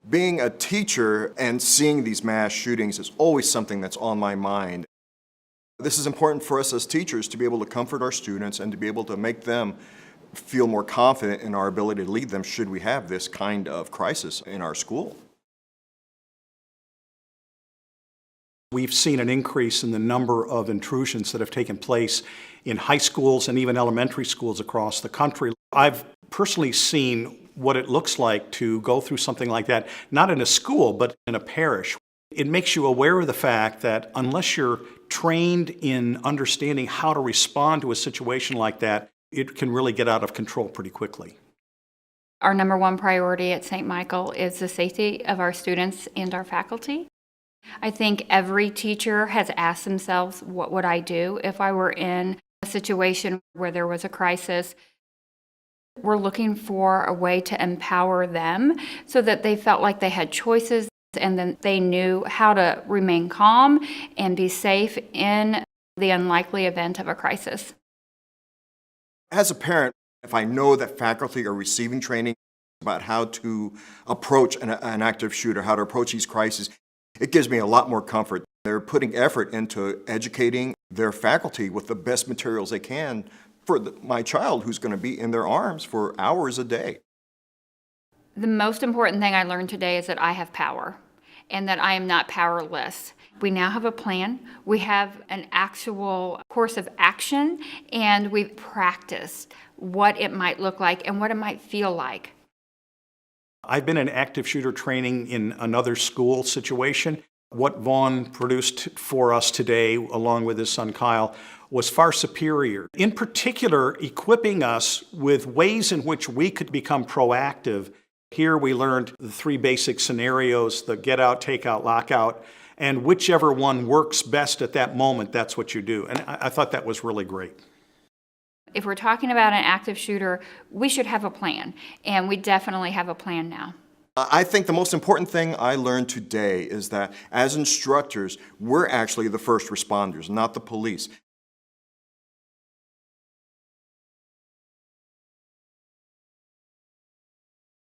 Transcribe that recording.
Being a teacher and seeing these mass shootings is always something that's on my mind. This is important for us as teachers to be able to comfort our students and to be able to make them feel more confident in our ability to lead them should we have this kind of crisis in our school. We've seen an increase in the number of intrusions that have taken place in high schools and even elementary schools across the country. I've personally seen what it looks like to go through something like that, not in a school, but in a parish. It makes you aware of the fact that unless you're trained in understanding how to respond to a situation like that, it can really get out of control pretty quickly. Our number one priority at St. Michael is the safety of our students and our faculty. I think every teacher has asked themselves, what would I do if I were in a situation where there was a crisis? We're looking for a way to empower them so that they felt like they had choices and then they knew how to remain calm and be safe in the unlikely event of a crisis. As a parent, if I know that faculty are receiving training about how to approach an active shooter, how to approach these crises, it gives me a lot more comfort. They're putting effort into educating their faculty with the best materials they can for my child who's going to be in their arms for hours a day. The most important thing I learned today is that I have power and that I am not powerless. We now have a plan. We have an actual course of action, and we've practiced what it might look like and what it might feel like. I've been in active shooter training in another school situation. What Vaughn produced for us today, along with his son Kyle, was far superior. In particular, equipping us with ways in which we could become proactive. Here we learned the three basic scenarios, the get out, take out, lockout, and whichever one works best at that moment, that's what you do. And I thought that was really great. If we're talking about an active shooter, we should have a plan, and we definitely have a plan now. I think the most important thing I learned today is that as instructors, we're actually the first responders, not the police.